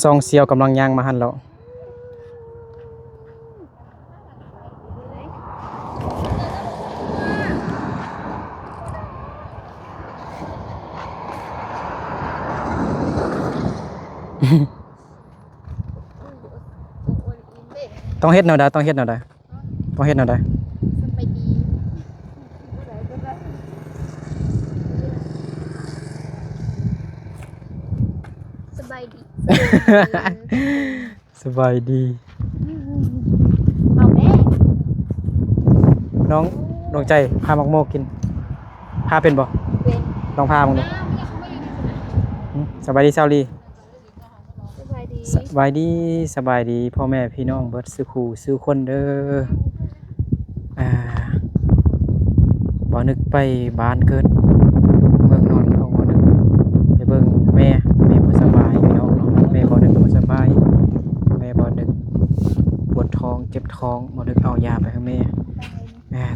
ซองเซียวกำลังย่างมาหันแล้วต้องเฮ็ดแนวใดต้องเฮ็ดแนวใดต้องเฮ็ดแนวใดสบายดี สบายดี เอาแม่ น้องดวงใจพามักโมกินพาเป็นบ่ เป็น ลองพามึงดูสบายดีเซาลี สบายดี สบายดีสบายดีพ่อแม่พี่น้องเบิดซื้อคู่ซื้อคนเด้อบ่นึกไปบ้านเกิดเมืองนอนของบ่นึกไปเบิ่งแม่บ่สบายพี่น้องเนาะแม่บ่นึกบ่สบายแม่บ่นึกปวดท้องเจ็บท้องบ่นึกเอายาไปให้แม่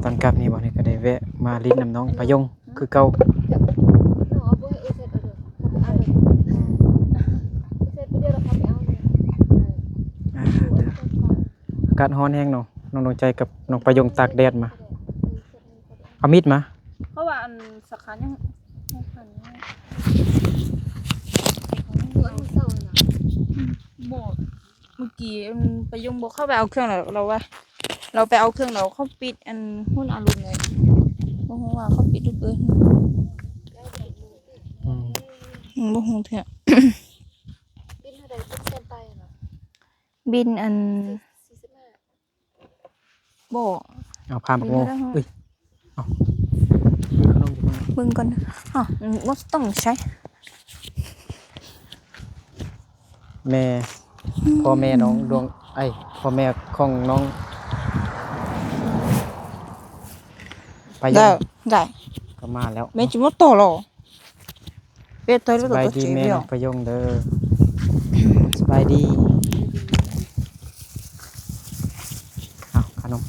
ตอนกลับนี่บ่นึกก็ได้แวะมาลิ้นน้ำน้องปะยงคือเก่าอากาศร้อนแห้งเนาะน้องดวงใจกับน้องปะยงตากแดดมาเอามีดมา เพราะว่าอันสาขายังพันโบเมื่อกี้ไปยงบอกเข้าไปเอาเครื่องเราว่าเราไปเอาเครื่องเราเขาปิดอันหุ้นอารมณ์เลยบอกว่าเขาปิดทุกเดือนบอกหงเถอะบินอะไรบินเส้นไปเหรอบินอันโบเอาพามักโมอุ้ยเอาขนมอยู่ข้างใน เบิ่งก่อนอ๋อว่าต้องใช้ แม่พ่อแม่น้องดวงพ่อแม่ของน้องไปยั ได้ ง ได้ ก็มาแล้ว แม่จิมว่าโตหรอเปียตัว ส ตัว บาย ตัว ดี จีบ แม่ เดีย น้ ว องประยงเด้อสบายดีเอาขนม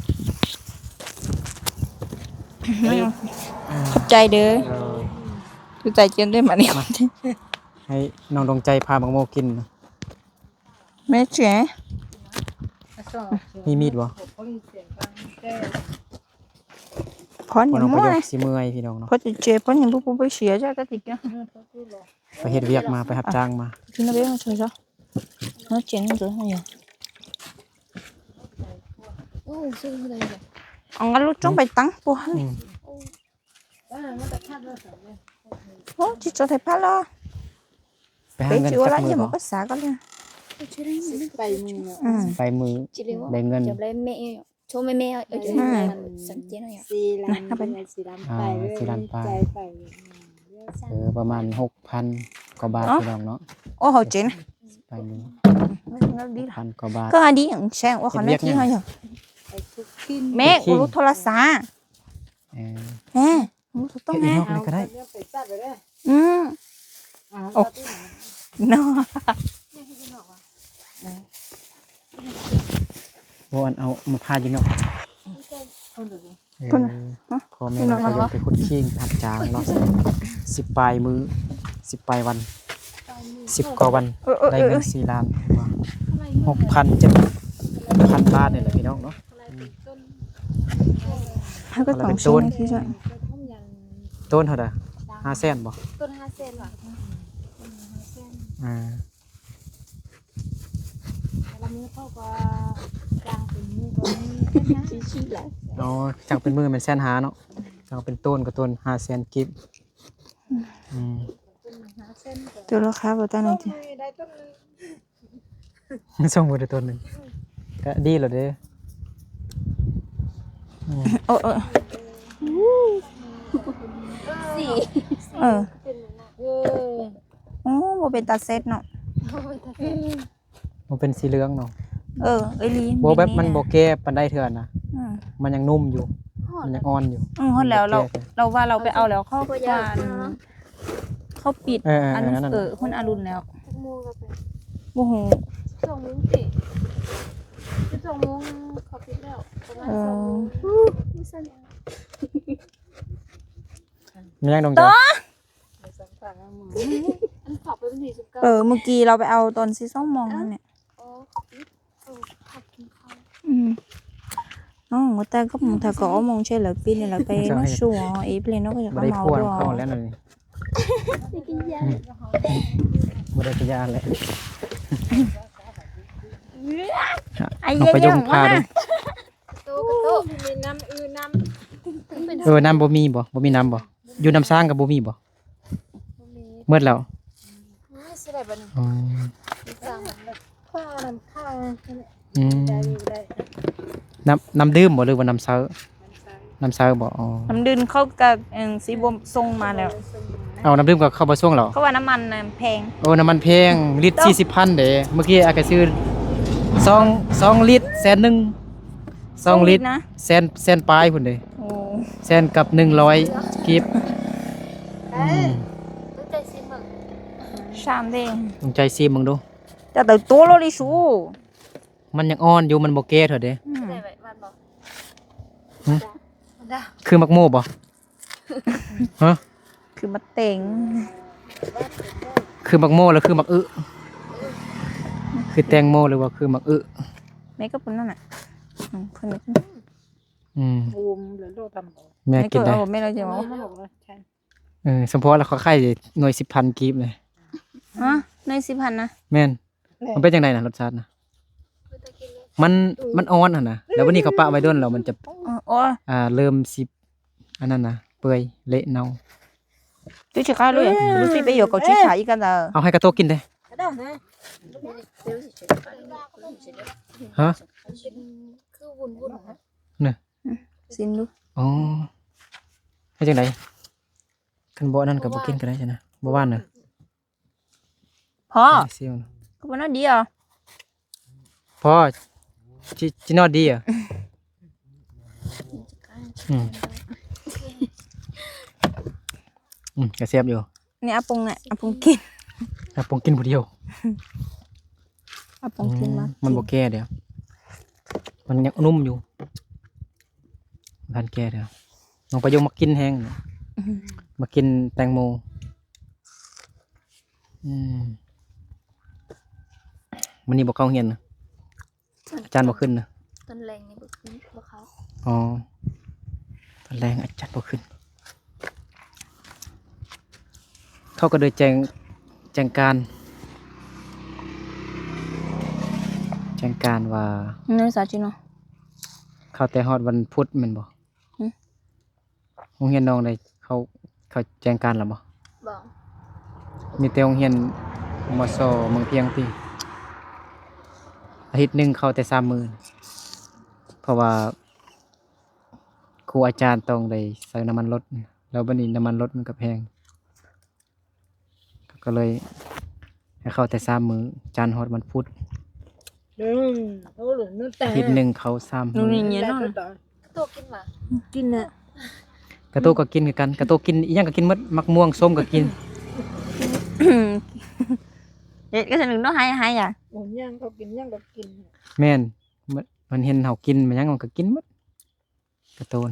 ขอบใจเด้อ เออ ดูใจเจียนได้มาเนี่ย ให้น้องดวงใจพามักโมกิน แม่เจ๋ มีมีดบ่ พอนอ บ่ ย่าง น้องประ มั่ ยว ง เลย สิเมื่อยพี่น้องเนาะ พอจะเจ็บพอนอย่างลูกไปเสียจ้าก็ติดกัน ไปเฮ็ดเวียกมาไปรับจ้างมา ที่นั่นเองช่วยจ้ะน้าเจ๋งจังเลย โอ้ซึ่งอะไรเนี่ย เอางั้นลูกจ้องไปตั้งปัว อืม โอ้จิตใจพัดละ ไปหา ไป เงิน จิ๋ว จั ละ กมื ยั อง บ่ มันก็สากันเลย ไปมือ ไปมือ จิเลว ได้เงิน จับเลยแม่โชว์แม่จะสังเกตหน่อย สี่ล้านไปใจไป ประมาณ 6,000 กว่าบาทพี่น้องเนาะ โอ้เขาเจ๋ง ไปมือ ดีละ 1,000 กว่าบาท ก็อันนี้อย่างแช่ว่าเขาได้ที่ให้เหรอ ไปทุกขึ้น แม่กูรู้โทรศัพท์ เออ แม่รู้ต้อง เฮ็ด แม่ อีกรอบนึงก็ได้ ไปตัดไปได้ โอ้เนาะ บ่อันเอามาพาอยู่เนาะพ่อแม่เราก็ยกไปขุดขี้งหัดจางเนาะ10ปลายมือ10ปลายวัน10กว่าวันได้เงิน4ล้าน6,000 7,000 บาทนี่แหละพี่น้องเนาะ ให้ก็ต้องซื้อที่จะ ต้นเท่าใด500,000บ่ ต้น5 เซนว่ะ อ่า แล้วมือเขาก็กลางเป็นมือก็มีชี้ๆแหละ อ๋อจังเป็นมือเป็นแสนหาเนาะจังเป็นต้นก็ต้น500,000กิบอืม ตัวราคาบ่ต่างกันจ้ะ ได้ต้นนึง ส่งบ่ได้ต้นหนึงก็ดีแล้วเด้อ โอ้ สี่ เออโอ้บ่เป็นตาเซ็ตเนาะ มันเป็นสีเหลืองเนาะ เออเอ้ยลี บ่แบบมันบ่แก่ปานใดเทื่อนะ อืม มันยังนุ่มอยู่มันยังอ่อนอยู่ ฮอดแล้วเราว่าเราไปเอาแล้วเขา ก็ ก็ ยาก เขาปิดอันนั้นคนอารุณแล้ว มูกับไป บ่ฮู้ 2 โมงสิ2 โมงเขาปิดแล้วประมาณ2 โมงไม่สั่น มันยังดงใจ สังขารมือ อันไฟ ขับไปเป็น49 เมื่อกี้เราไปเอาตอน4 โมงนั่นเนี่ย อ๋อเขาปิดขับกินข้าว người ta gấp một thằng cỏ mong chơi là pin này là cái nó sủa ý lên nó có บ่ cái ได้ màu ควร đó เข้าแล้วนั่นนี่ ได้กินยา บ่ได้กินยาแหละ ai น้อง dê ไปย dê ง không พา quá ดู ha โต๊ะมีน้ำน้ำ น้ำบ่มีบ่มีน้ำบ่อยู่น้ำสร้างก็บ่มีบ่ มี เมื่อแล้ว เสด็จบัน อ๋อ สั่ง ข้าวน้ำข้าว อืม ได้ได้ น้ำดื่มบ่หรือว่าน้ำเซาน้ำเซาบ่อ๋อ nằm đun khâu cả xí bom sung mà nè เอาน้ำดื่มก็เข้าบ่ส่งเหรอ có vàoน้ำมันphèn โอ้น้ำมันแพงลิตร 40,000เด้เมื่อกี้อากาซื้อ2ลิตรแสนหนึง2ลิตร นะ แสนปลายพุ่นเด้ ồ แสนกับ100กิฟต์ ตั้งใจซิมเบอร์ sam đi ลองใจซีมึงดู cho từ tua lo đi xuống มันยังอ่อนอยู่มันบ่แก่เถอะเด้ เสด็จวันบอก คือมักโม่บ่ฮะ คือมาเต็ง คือมักโม่แล้วคือมักอึคือแตงโมหรือว่าคือมักอึ mấy cái phần đó nè phần này อืม บูมหรือโลทำของ แม่ mấy กิน cái ได้ mấy cái gì มัน mà บอกว่าใช่ สมพอแล้วเขาไข่หน่วย 10,000กิฟต์เลย hả nơi xíพันนะ แม่นมันเป็นจังไดน่ะรสชาติน่ะ ไม่ต้องกินเลย มันอ่อนหั่นน่ะแล้ววันนี้เขาปะไว้ด้นแล้วมันจะ ồ เริ่มสิอันนั้นน่ะเปื่อยเละเน่า tôi chỉ khai luôn tôi chỉ bây giờ có chỉ xài cái là เอาให้กระโตกกินเด้ ก็ได้นะ ฮะ คือวุ่นวุ่น xin luôn อ๋อให้จังไดคันบ่นั่นก็บ่กินก็ได้จ้ะนะบ่ว่านน่ะ พ่อ เซียวน่ะ ก็มันน่าดีอ่ะ พอจินอดดีอ่ะอืมก็แซ่บอยู่ นี่อาปงเนี่ยอาปงกิน แต่ผมกินผู้เดียว อาปงกินมา มันบ่แก่เดี๋ยวมันยังนุ่มอยู่พันแก่เดี๋ยวน้องประโยงมากินแห้งเนี่ยมากินแตงโมมันนี่บอกเข้าเฮียนนะอาจารย์บอกขึ้นนะ ต้นแรงนี่บุกขึ้นบุกเขา อ๋อตอนแรงอาจารย์บอกขึ้นเขาก็เลยแจ้งการว่า นี่สาจิโน เขาแต่ฮอดวันพุธแมันบ่ หืม โรงเรียนน้องได้เขาแจ้งการแล้วบ่ บอก มีแต่โรงเรียนมสเมืองเพียงติอาทิตย์หนึงเข้าแต่3 มื้อเพราะว่าครูอาจารย์ต้องได้ใส่น้ำมันรถแล้วบัดนี้น้ำมันรถมันก็แพงก็เลยให้เข้าแต่3 มื้อจันทร์ฮอดวันพุธ โอ้หรือนั่นแต่ อาทิตย์หนึงเขา3 นู่ มื้ น อ นี่เนี่ยเนาะ ตัวกินมา กินน่ะ กระโตก็กินคือกันกระโตกินอีหยังก็กินหมดมักม่วงส้มก็กิน vậy cái thằng nó hay à หมูย่างเขากินย่างก็กิน แม่นมันเห็นเฮากินมันหยังมันก็กินหมดกระโตน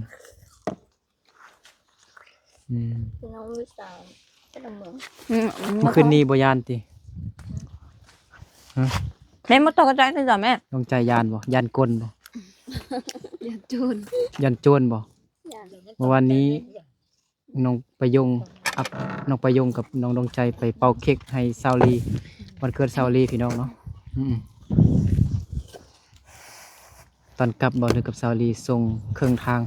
เป็นน้องวิสาเป็นน้องเมือง เมื่อคืนนี้บ่ยานติ mẹ mất to cái trái bây giờ mẹ น้องใจยานบ่ยานกลบ่ อย่าจูน ยานโจรบ่ อย่า เมื่อวานนี้น้องประยงน้องประยงกับน้องดวงใจไปเป่าเค้กให้ซาวลีวันเกิดซาวลีพี่น้องเนาะตอนกลับบ่ได้กับซาวลีส่งเครื่องทาง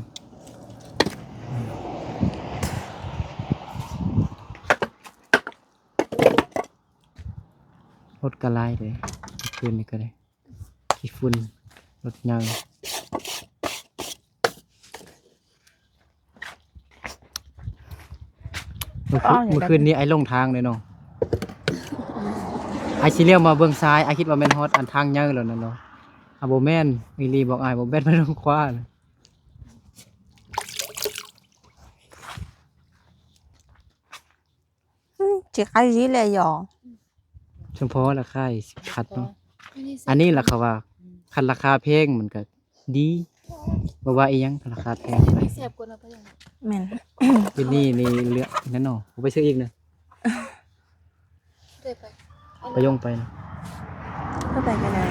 รถกระไล่เลยคืนนี้ก็ได้ขี้ฝุ่นรถยางเมื่อคืนนี้ไอ้ลงทางเลยเนาะไอ้สิเลี้ยวมาเบื้องซ้ายไอ้คิดว่าแม่นฮอดอันทางยาวแล้วนั่นเนาะอาโบแม่นอีลีบอกไอ้ายบ่แม่นไปทางขวาน่ะ chỉ khai gì là giò เฉพาะราคา10 พันเนาะอันนี้ล่ะเขาว่าคันราคาแพงมันก็ดีบ่ว่าอีหยังราคาแพง ไม่เสียบกวนเราไปอย่างนั้น mẹ ที่นี่เลือกนั่นเนาะผมไปซื้ออีกนะ ได้ไป ไปยงไปนะ เข้าไปกันเลย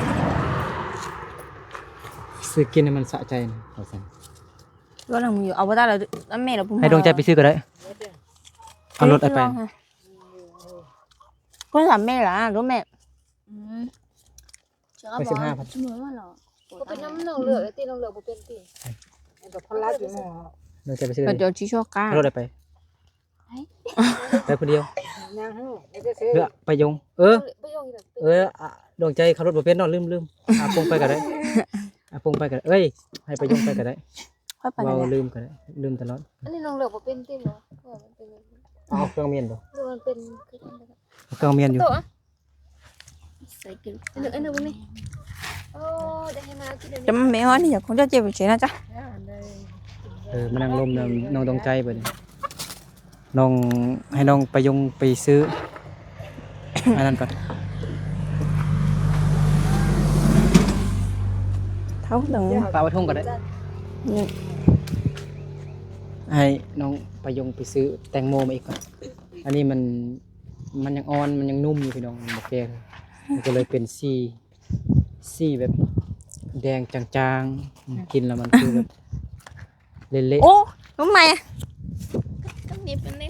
ซื้อกินให้มันสะใจนะเอาซั่น รถหลังมือเอาบ่ได้แล้วแม่เราพุ่ง ให้ดวงใจไปซื้อก็ได้เอารถไป ก็ถามแม่ล่ะรถแม่ ไป15,000 ชั่วโมงว่าหรอ บ่เป็นน้ำน้องเหลือเลยตีน้องเหลือบ่เป็นตี กับพลัดอยู่หม้อ ดวงใจไปซื้อ เดี๋ยวชี้ช่อก้า เอารถไปไปคนเดียว นางฮู้ไอ้ก็ซื้อ เลือกไปยงไปยงอีกแบบ ดวงใจขับรถบ่เป็นเนาะลืมอาปงไปก็ได้อาปงไปก็ได้เอ้ยให้ไปยงไปก็ได้ ค่อยไป เรา กัน ลืมก็ได้ลืมตลอด อันนี้น้องเหลือบ่เป็นตีบ่มันเป็น เอาเครื่องเมียนบ่ หรือมันเป็นคือกันได้ เอาเครื่องเมียนอยู่ โตอ่ะ ใส่กิน อันนึงบ่นี่โอ้ได้ให้มากินเดี๋ยว จะ นี้ มันไม่ว่านี่อยากคงจะเจ็บเฉยนะจ๊ะ มานั่งลมน้องดวงใจไปดิน้องให้น้องไปยงไปซื้อ อันนั้นก่อน เท่าถึง ปลาวัดทุ่งก็ได้ นี่ ให้น้องไปยงไปซื้อแตงโมมาอีกก่อนอันนี้มันยังอ่อนมันยังนุ่มอยู่พี่น้องมันบ่แก่มันก็เลยเป็นซี่แบบแดงจางๆกินแล้วมันคือแบบเละ โอ้ทำไมก็นี่เป็นนี่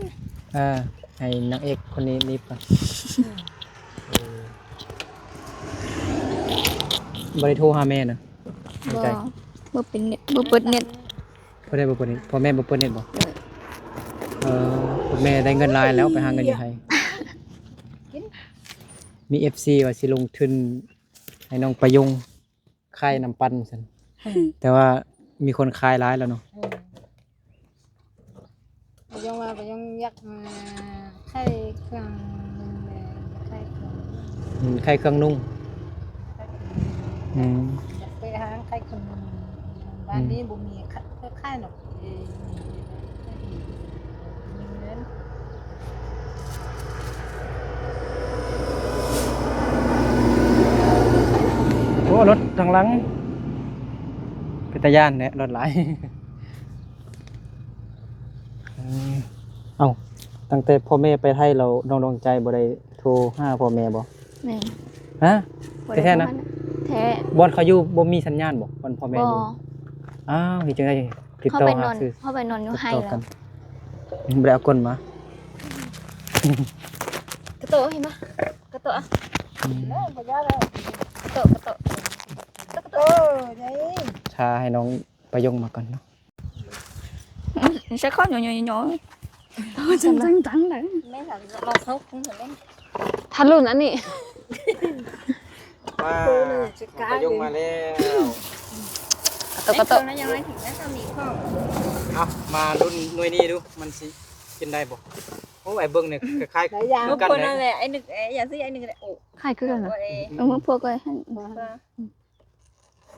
ให้นางเอกคนนี้รีบก่อนบ่ได้โทรหาแม่นะดวงใจ บ่เป็นเน็ตบ่เปิดเน็ต บ่ได้บ่เปิดเน็ตพ่อแม่บ่เปิดเน็ตบ่คุณแม่ได้เงินหลายแล้วไปหาเงินอยู่ไทยมี FC ว่าสิลงทุนให้น้องประยุงค่ายน้ำปั่นซั่นแต่ว่ามีคนคายหลายแล้วเนาะ ไปยังว่าไปยังยักมาไข่เครื่องไข่เครื่อง ค่ายเครื่องนุ่งอืม ไปหาไข่เครื่องบ้านนี้บ่มีไข่หรอกมีเงิน โอ้รถทางหลังเป็นตาย่านเนี่ยรถหลายเอ้าตั้งแต่พ่อแม่ไปไทยเราน้องดวงใจบ่ได้โทรหาพ่อแม่บ่ แม่ ฮะ แท้ๆนะ แท้ บอนเขาอยู่บ่มีสัญญาณบ่บอนพ่อแม่ บ่ อยู่อ้าวนี่จังได๋ติด เข้า ต่อ ไป หาน อน ซื้อ เข้าไปนอนอยู่ให้ ติดต่อ แล้ กั วน บ่ได้เอาก้นมาก ระโตเห็นปะกระโตอ่ะ บ่ยาแล้ว กระโตกระโตกระโต ได้ ชาให้น้องประยงมาก่อนเนาะ sẽ khó nhỏ nhỏ nhỏ trắng đấy mấy thằng lo khóc cũng rồi đấy ทันรุ่นอันนี้ ว้าประยงมาแล้ว กระตุก nóยังไงถึงได้มีข้อ เอามารุ่นหน่วยนี้ดูมันสิกินได้บ่โอ้ไอ้เบิ่งเนี่ยคล้าย หลายอย่าง ๆกัน คน เล นั่น ย แหละไอ้หนึ่งอย่าซื้อไอ้หนึ่งเลยโอ้ ใครคือกันนะ มึงพวกก็ให้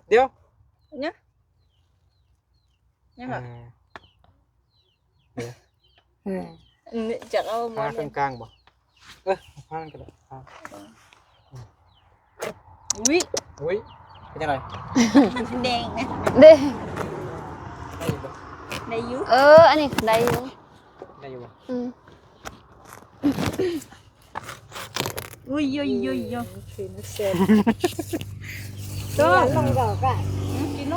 เดี๋ยว nhá nhá mà chắc đâu พา mà กลางๆบ่พานั่นก็ได้พา ui อุ้ยเป็นจังได đèn nè เด้ ได้อยู่บ่ đây dưới อันนี้ได้อยู่ ได้อยู่บ่ ui ui ui ui คือนักเซนก็ลงดอกอ่ะ chín nó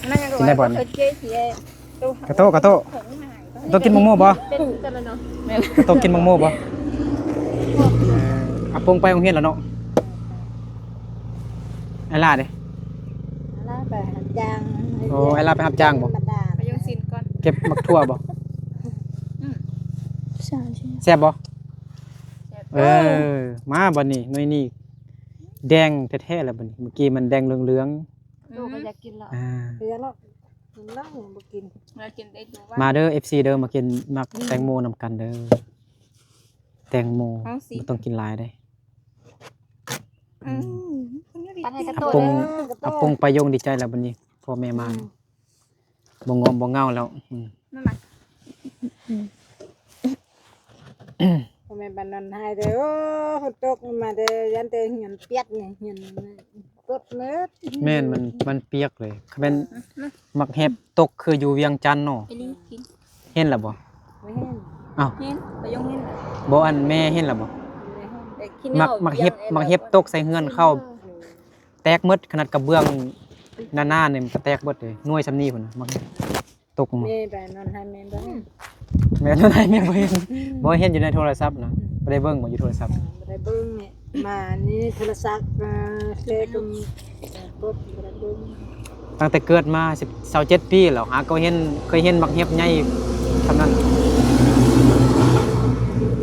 nó nghe Chín đây bọn này. chơi thì tôi กระโตกระโตต้องกินมังโม่บ่ เป็นกันแล้วเนาะ กระโตกินมังโม่บ่เอาปงไปโรงเรียนแล้วเนาะไอ้ล่าเด้ แล้วไปหันยาง โอ้ไอ้ล่าไปรับจ้างบ่ มาดา phải dùng xin con เก็บมักทั่วบ่ sao chứ แซ่บบ่มาบัดนี้หน่วยนี้แดงแท้ๆแล้วบัดนี้เมื่อกี้มันแดงเหลือง ลูกก็อยากกินแล้ว เรือแล้วกินแล้วยังบ่กิน là chín đây đủ มาเด้อ FC เด้อมากินมักแตงโมนำกันเด้อแตงโมบ่ต้องกินหลายเด้ ปันให้กระ อา โต ปง เลย อาปงไปยงดีใจแล้วบัดนี้พ่อแม่มาบ่งอมบ่เงาแล้ว nó mặt พ่อแม่บ้านนั้นให้เด้อโอ้ฝนตกมาเด้อยันแต่เหียนเปียกนี่เหียนตดเม็ด แม่นมันเปียกเลยคันแม่นมักเห็บตกคืออยู่เวียงจันทน์เนาะ cái đi chín เห็นแล้วบ่ ไม่เห็น อ้าว nhìn phải dùng nhìn บ่อันแม่เห็นแล้วบ่ ไม่ ขี้ มักเห็บตกใส่เฮือนเข้าแตกหมดขนาดกระเบื้องหน้าๆเนี่ยมันก็แตกหมดเลยหน่วยซำนี้พุ่นน่ะมักตกมา แม่ไปนอนให้แม่บ้าง แม่นอนไหนแม่บ่เห็นบ่เห็นอยู่ในโทรศัพท์นะบ่ได้เบิ่งบ่อยู่โทรศัพท์ บ่ได้เบิ่งเนี่ยมานี่โทรศัพท์เซกุมกดบ่ได้เบิ่ง ตั้งแต่เกิดมา27ปีแล้วหาก็เคยเห็นมักเห็บใหญ่ซำนั้น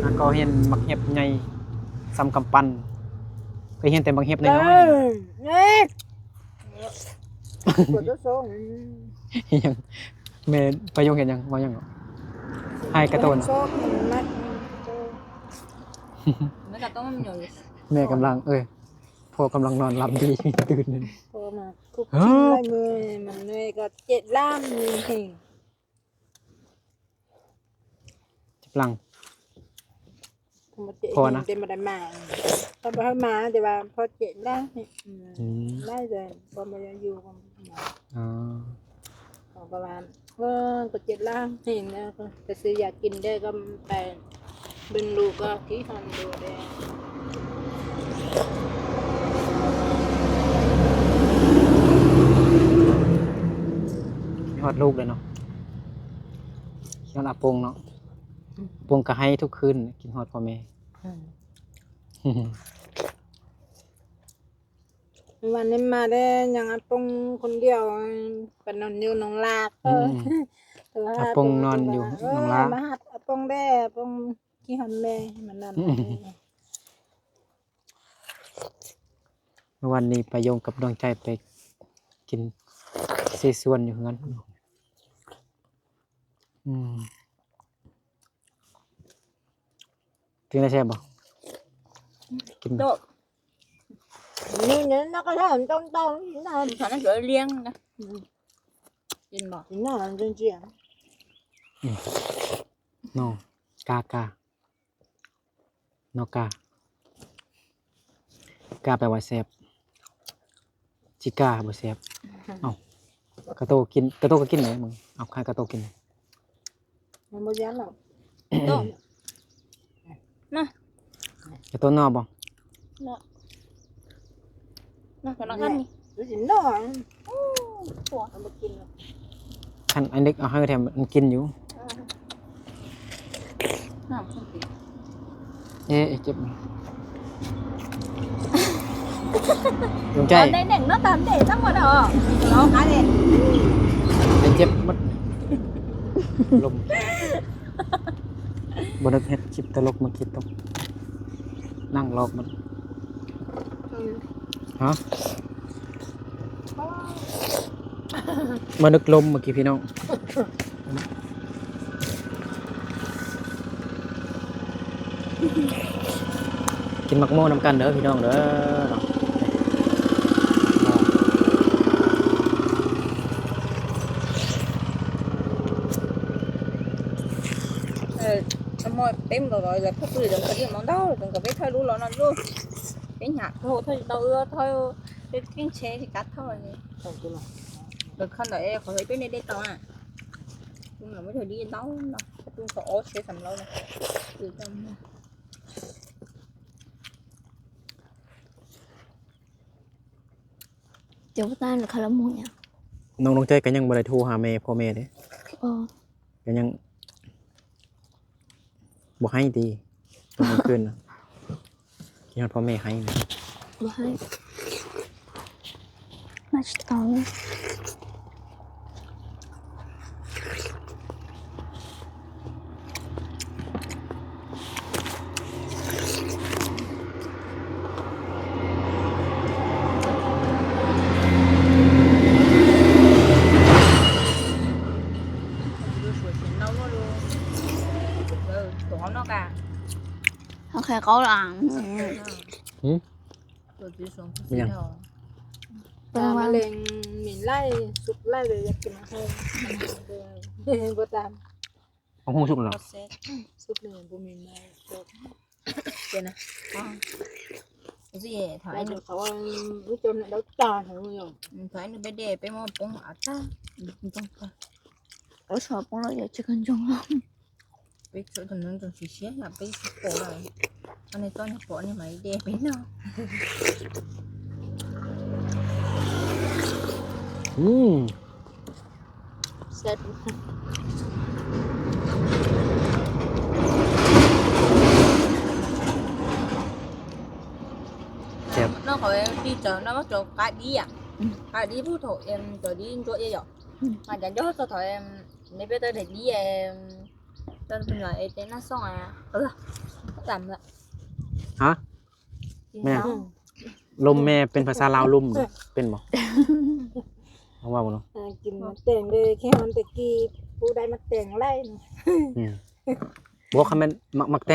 หาก็เห็นมักเห็บใหญ่ซ้ำกำปั้นเคยเห็นแต่มักเห็บน้อย เอ๊ะกดตัวโซ่ ๆยังแม่ไปโรงเรียนยังบ่ยังเหรอให้กระโตน โซ่มัด ไม่ก็ต้องมันอยู่ แม่กำลังพ่อกำลังนอนหลับดีตื่นเลย พอมาคุกชิ้นไว้มือมันเลยก็เจ็ดล้ามนี่เอง จับหลัง พอนะเต็มมาได้มาพอไปมาแต่ว่าพอเจ็ดล้ามได้เลยพอมาอยู่กัน อ๋อ ประมาณก็เจ็ดล้ามเห็นแล้วก็ไปซื้ออยากกินได้ก็ไปเป็นลูกก็ที่ทำดูได้ ฮอดลูกเลยเนาะกินฮอดอาปงเนาะปงก็ให้ทุกคืนกินฮอดพ่อแม่ วันนี้มาได้ยังอาปงคนเดียวเป็นนอนอยู่หนองลาก อาปงนอนอยู่หนองลา มาหัดอาปงได้อาปงขี้หันแม่มันนั่น เมื่อวันนี้ไปโยงกับดวงใจไปกินซีส่วนอยู่งั้นกินได้ใช่บ่กิน โดด นี่เนี่ยnó có thể làm trong tao như nào ฉันนั่นเกิดเลี้ยงนะกินบ่ như nào làm trên chuyện นอกานอกากาแปลว่าแซ่บจิกาบ่แซ่บเอ้ากระโตก็กินไหนมึงเอาใครกระโตกิน nó mới dám đâu โดด กระโตนอกบ่ น่าจะนั่งกันนี่ cái gì nó หัว nó mới kinh rồi คันอันเด็กเอาให้แถมมันกินอยู่ น้ำส้มตี เจ็บดวงใจ ในเด็กnó tàn để chắc mà đâu nó cái này ไอ้เจ็บมัดลมบนเฮ็ดชิปตลกมาคิดต้องนั่งลอกมันฮะมานึกลมเมื่อกี้พี่น้องกินมักโม่น้ำกันเด้อพี่น้องเด้อ mồi tem rồi là không được cái gì món đâu đừng có biết thôi luôn nó luôn cái nhạc thôi đâu ưa thôi cái chế thì cắt thôi không cái nào được không đợi có thấy bên đây tao à nhưng mà mới thời đi đâu nó tôi có ố chế sầm lâu này từ trong Chỗ ta là khá là mua nha น้องใจก็ยังบ่ได้โทรหาแม่พ่อแม่เด้ก็ยังบ่ให้ดีตอนกลางคืนน่ะคิดฮอดพ่อแม่ให้นะ Vãi Mà chỉ tao luôn ตัวnó cả Ok có lặngตัวที่สอง ta mà lên mình lai sụp lai rồi giật cái này bữa tam เอาฮู้สุกแล้ว sụp này bữa mình mai cái này cái gì phải thoại đượcเขารู้จนđấu tròn rồi rồi thoại nó bé đè bé mò bông ở ta Ở sợ bóng nó giờ chưa cần chung lắm bé chỗ thằng nó còn xì xé là bé cổ này อันนี้ต้นปอนี่ไหมเดเป็นเนาะ เสร็จ nó khỏi em đi chợ nó bắt đầu cái đi à cái đi bút thổ em chợ đi chỗ vậy mà chẳng cho cho thổi em nếu bây giờ để đi em tên bên ngoài em tên nó xong à tầm rồi ฮะแม่ลมแม่เป็นภาษาลาวลุ่มเหรอเป็นบ่เอาว่าบ่เนาะ กินมาแต่งเลยแค่มันตะกี้ผู้ใดมาแต่งไล่ บ่คำแม่นมักแ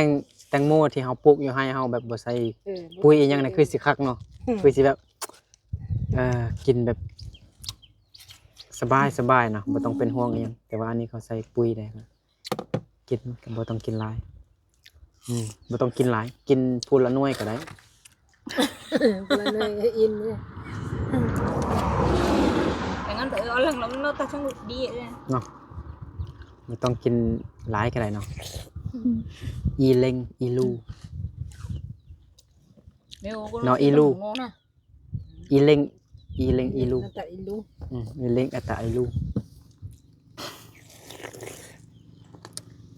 ตงโมที่เฮาปลูกอยู่ให้เฮาแบบบ่ใส่ปุ๋ยอีหยังนี่คือสิคักเนาะคือสิแบบกินแบบสบายเนาะบ่ต้องเป็นห่วงอีหยังแต่ว่าอันนี้เขาใส่ปุ๋ยได้ครับกินก็บ่ต้องกินหลายบ่ต้องกินหลายกินพูละหน่วยก็ได้ ผู้ละเลยอินเลย แต่งั้นtự lần lần nó ta không được đi vậy เนาะบ่ต้องกินหลายก็ได้เนาะอีเล็งอีลู nó ilu. ngon nè อีเล็งอีลู แต่อินรู้ อีเล็งอัตตะอีลู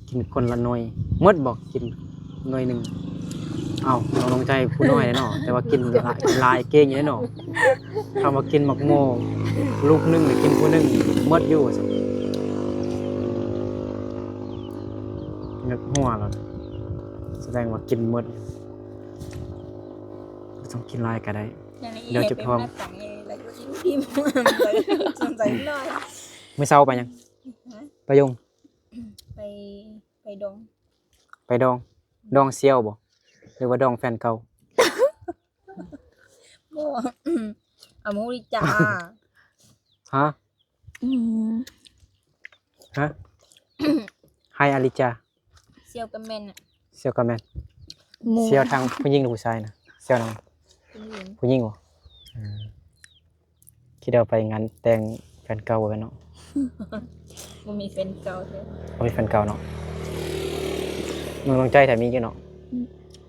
กินคนละหน่วยหมดบอกกินหน่วยหนึงเอ้าเราลงใจผู้น้อยเลยเนาะแต่ว่ากินหลายเก่งอยู่เนาะคำว่ากินหมักโมลูกนึงหรือกินผู้นึงหมดอยู่สินึกหัวเราแสดงว่ากินหมดต้องกินหลายก็ได้ Điều chụp thong. lại có chín kim xong thấy nói มื้อเช้าไปยังไปยง ไปดง ไปดองเซียวบ่หรือว่าดองแฟนเก่า mua à mua đi chợ ฮะฮะไฮอาริจา siêu comment ạ เซียวกับแม่นเซียวทางผู้หญิงหรือผู้ชายนะเซียวทางผู้หญิงบ่คิดเอาไปงานแต่งแฟนเก่ากันเนาะ mua mì phèn cầu thế บ่มีแฟนเก่าเนาะมึงลองใจแต่มีอยู่เนาะ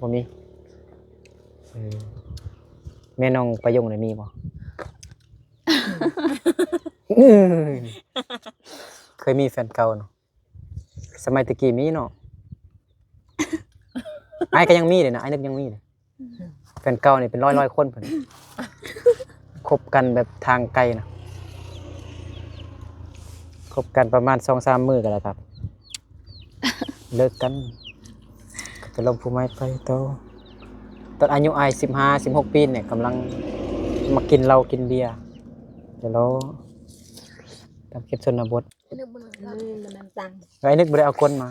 บ่มีแม่น้องประยงได้มีบ่เคยมีแฟนเก่าเนาะสมัยตะกี้มีเนาะไอ้ก็ยังมีเลยนะไอ้นึกยังมีเลยแฟนเก่านี่เป็นร้อยคนเพิ่นคบกันแบบทางไกลนะคบกันประมาณ 2-3 มื้อกันแล้วครับเลิกกันก็ไปลงผู้ใหม่ไปโตตอนอายุอ้าย15-16 ปีเนี่ยกำลังมากินเหล้ากินเบียร์เดี๋ยวเราทำคลิปชนบท nước búnมันน้ำตัง ไอ้นึกบ่ได้เอาคนมา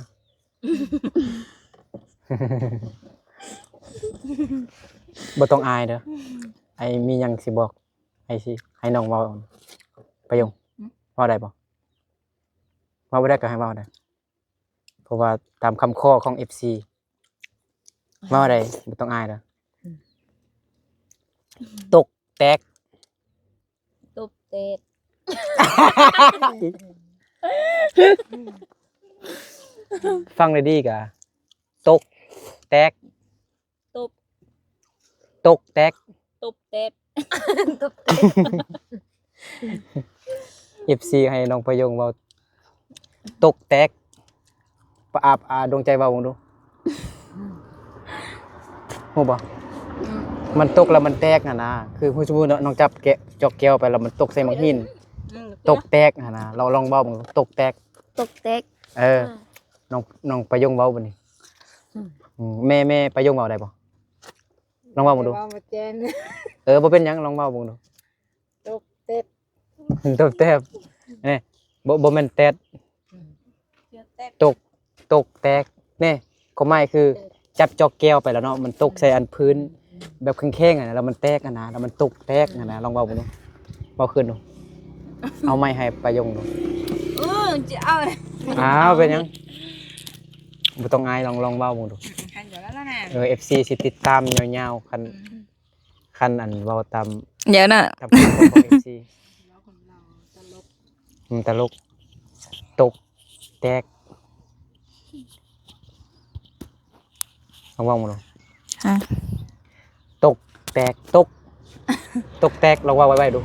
บ่ต้องอายเด้อไอ้มีหยังสิบอกไอ้สิให้น้องเว้าประโยงเว้าได้บ่เว้าบ่ได้ก็ให้เว้าได้เพราะว่าตามคำข้อของ FC เว้าได้บ่ต้องอายเด้อตกแตก tục tết ฟังได้ดีกะตกแตก tục ตกแตก tục tết FC ให้น้องประโยงเว้าตกแตกปะอาดวงใจเว้าบ่ดูฮู้บ่มันตกแล้วมันแตกน่ะนะคือผู้สมมุติน้องจับแกะจอกแก้วไปแล้วมันตกใส่หม้อหินตกแตกน่ะนะเราลองเว้าบ่ตกแตก tục tết น้องประโยงเว้าบ่นี่แม่ประโยงเว้าได้บ่ลองเว้าบ่ดู ว่ามาแจน บ่เป็นหยังลองเว้าบ่ดู ตกเต็ด ตกแตกนี่บ่แม่นแตก ตกแตกนี่ก็ไม่คือจับจอกแก้วไปแล้วเนาะมันตกใส่อันพื้นแบบแข็งๆอ่ะแล้วมันแตกอ่ะนะแล้วมันตกแตกอ่ะนะลองเว้าบ่ดูเว้าขึ้นดูเอาไม้ให้ประโยงดู chị ơi อ้าวเป็นหยังบ่ต้องอายลองเว้าบ่ดู hành rồi đó nè FC สิติดตามยาวๆคันอันเว้าตาม dạ nè ตามคำของ FC ตลกตกแตกลองเว้าบ่ดู ฮะ ตกแตกตกตกแตกลองว่าไว้ดู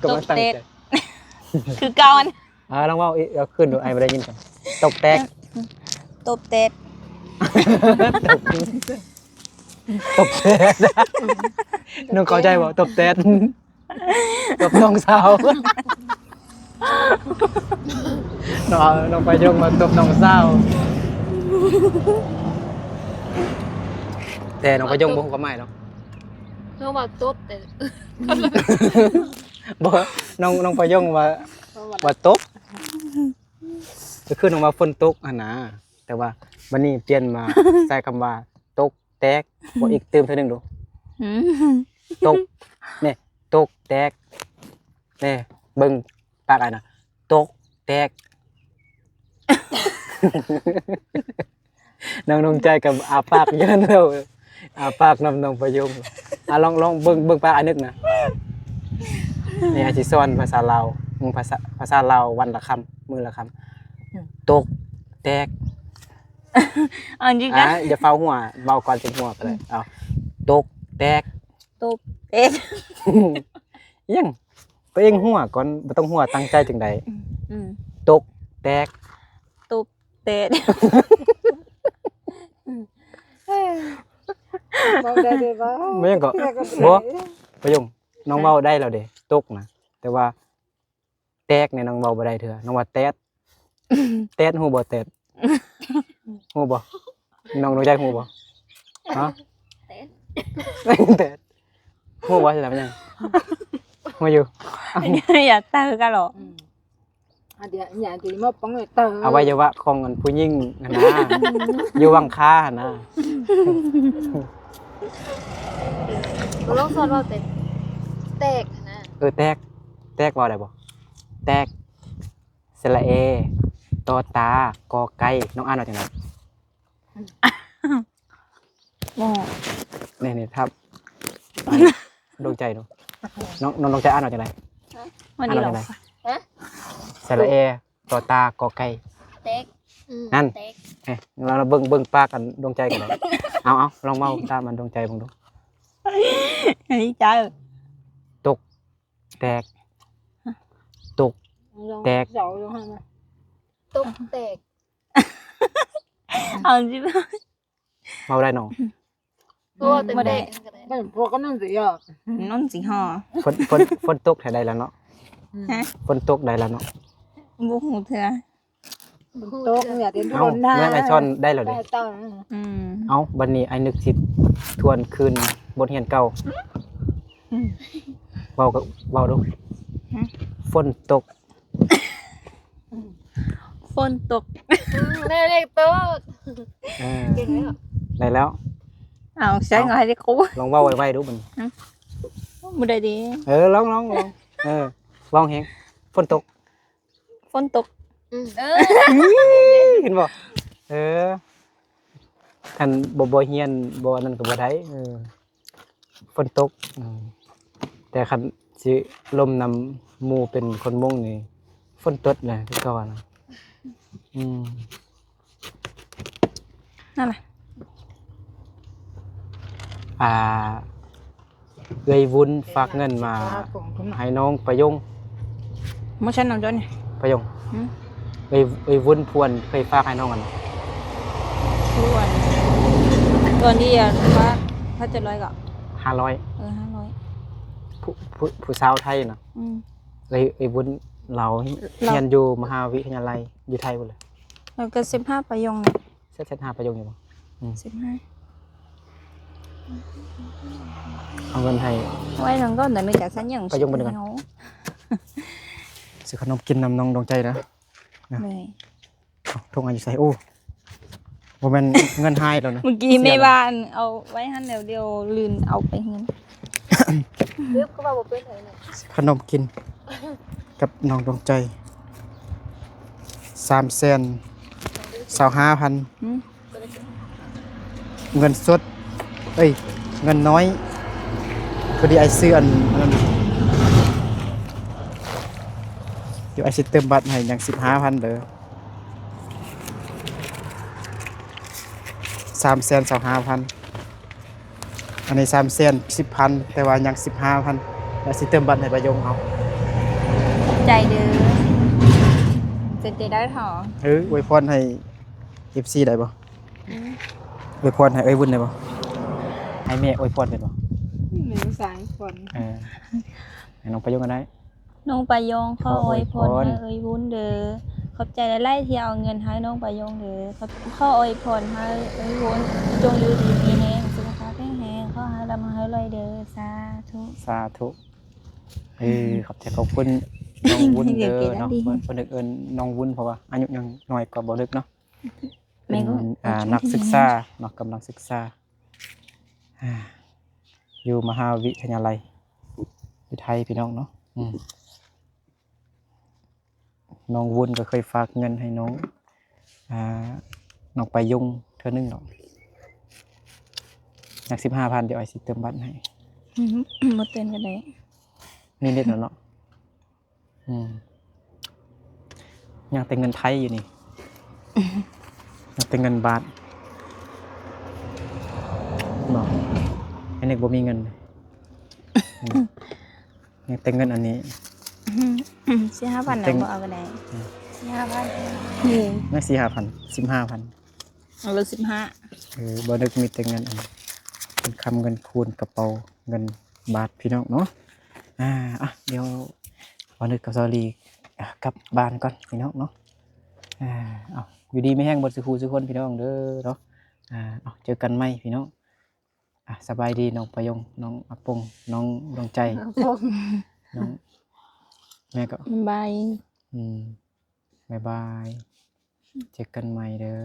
กำลังตั้งใจ คือเก่าอัน ลองว่าเอาขึ้นดูไอ้ไม่ได้ยินกันตกแตก ตบเต็ด ตบแตกน้องเข้าใจบ่ตบแตกตบน้องสาวน้องไปยกมาตบน้องสาวแต่น้องไปยกบ่ฮู้ก็ไม่เนาะ เมื่อว่าต๊ดแต่ บ่น้องไปยกว่าตกก็คือน้องว่าฝนตกหั่นนะแต่ว่าบัดนี้เปลี่ยนมาใช้คำว่าตกแตกบ่อีกเติมเท่านึงดูตกนี่ตกแตกนี่เบิ่งปากอ้ายน่ะตกแตก น้องใจกับอาปากเยอะแล้วอาปากน้องประยุงลองเบิ่งปากอันนึกนะนี่อาจสิสอนภาษาลาวภาษาลาววันละคำมื้อละคำตกแตก อันจริงนะ อย่าเฝ้าหัวเบาก่อนสิหัวก็ได้เอาตกแตก ตบเต็ด ยังตัวเองหัวก่อนบ่ต้องหัวตั้งใจจังใดตกแตก ตบเต็ด บ่ได้เด้บ่ ไม่ยังก็บ่ประยุงน้องเว้าได้แล้วเด้ตกนะแต่ว่าแตกเนี่ยน้องเว้าบ่ได้เทื่อน้องว่าแตดแตดฮู้บ่แตดฮู้บ่น้องรู้จักฮู้บ่ฮะแตดฮู้บ่สิล่ะมันยังฮู้อยู่ อย่าเตอกันหรอ เดี๋ยวอย่าสิมาปังเลยเตอ อวัยวะของอันผู้หญิงหั่นนะอยู่วังคาหั่นนะ ลองสอนว่าแตกนะ แตกเว้าได้บ่แตกสระเอตอตากอไก่น้องอ่านว่าจังได บ่ นี่ครับดวงใจดูน้องดวงใจอ่านว่าจังได วัน อ่าน นี้ ว่า หร จั อง ไดสระเอตอตากอไก่ แตก นั่น แตก เราเบิ่งปากกันดวงใจกันเลยเอาลองเว้าตามมันดวงใจเบิ่งดู อันนี้จ้า ตกแตกตก แตก เจ้าอยู่หั่นน่ะ ต๊กแตก เอาจริง เว้าได้น้อง เพราะว่าแตกก็ได้ มันพวกกันนั่นสิอ่ะ น้องสิห่อ ฝนตกได้แล้วเนาะ ฮะ ฝนตกได้แล้วเนาะ บ่ฮู้เถื่อ โต๊ะเนี่ยเดี๋ยวโด เอ้าน หน้า แม่ไอช่อนได้แล้ว ได้ เด้ เตอ เอ้าบัดนี้ไอ้นึกสิทวนคืนบทเรียนเก่าเว้าดูฝนตก ฝนตก แม่เรียกต๊ด เออ เก่งไหมอ่ะ ได้แล้ว เอาใช้งานได้ครบ ลองเว้าไว้ดูมัน บ่ได้ดี ลองลองแฮงฝนตก ฝนตก เห็นบ่คันบ่เฮียนบ่นั่นก็บ่ได้ฝนตกแต่คันสิลมนำหมู่เป็นคนมงนี่ฝนตดแหละคือเก่านะนั่นแหละ เอ้ยวุ้นฝากเงินมาให้น้องประยง บ่ใช่น้องจอนนี่ ประยงเอ้ยวุ้นพวนเคยฝากให้น้องกัน ทุกวันตอนนี้ว่าถ้า700ก็ 500 500 ผู้สาวไทยนะเอ้ยวุ้นเราเรียนอยู่มหาวิทยาลัยอยู่ไทยพุ่นเลย แล้วก็15ประโยคนี่ เซ็ต5ประยงอยู่บ่ 15 เอาเงินให้ ไว้น้องก็ได้มีการสัญญา ประโยคบ่นึงกัน ซื้อขนมกินนำน้องดวงใจนะ เลย ทงอายุใส่โอ้บ่แม่นเงินหายแล้วนะ เมื่อกี้แม่บ้านเอาไว้หั่นเดียวลืมเอาไปเงิน เรียกก็ว่าบ่เป็นไผน่ะ ขนมกินกับน้องดวงใจ325,000เงินสดเงินน้อยพอดีไอ้ซื้ออันนั้นเดี๋ยวไอ้สิเติมบัตรให้อย่าง15,000เด้อ 325,000อันนี้310,000แต่ว่ายัง 15,000แล้วสิเติมบัตรให้ประยงเอา ใจเด้อเจ็ดได้ถอ อวยพรให้ FC ได้บ่อวยพรให้เอ้ยวุ่นได้บ่ให้แม่อวยพรได้บ่ หนึ่งสายคน ให้น้องประยงกันได้ น้องปายงขออวยพร ขออวยพร ให้เอ้ยวุ้นเด้อขอบใจหลายๆที่เอาเงินให้น้องปายงเด้อขออวยพรให้เอ้ยวุ้นจงอยู่ดีมีแรงสุขภาพแข็งแรงขอให้ร่ำให้รวยเด้อสาธุ สาธุขอบใจขอบคุณน้องวุ้นเด้อเนาะคนนึกเอิ้นน้องวุ้นเพราะว่าอายุยังน้อยกว่าบ่ลึกเนาะ แม่ก็ นักศึกษาเนาะกำลังศึกษาอยู่มหาวิทยาลัยอยู่ไทยพี่น้องเนาะน้องวุ้นก็เคยฝากเงินให้น้องน้องไปยุงเธอนึงเนาะนัก15,000เดี๋ยวไอ้สิเติมบัตรให้ บ่เตือนกันได้ นี่นิดเนาะยังแต่เงินไทยอยู่นี่ ยังแต่เงินบาทบอกไอ้เน็กบ่มีเงินยังแต่เงินอันนี้ 4-5,000น่ะบ่เอากันได้4-5,000นี่ ไม่15,000 เอาเลย15บ่นึกมีแต่เงินอันนี้เป็นคำเงินคูณกระเป๋าเงินบาทพี่น้องเนาะเดี๋ยวบ่นึกกับซอรี่กลับบ้านก่อนพี่น้องเนาะอยู่ดีไม่แห้งบนสุขูสุคนพี่น้องเด้อเนาะเจอกันไหมพี่น้องสบายดีน้องประยงน้องอปงน้องดวงใจน้องแม่ก็ บาย บ๊ายบายเจอกันใหม่เด้อ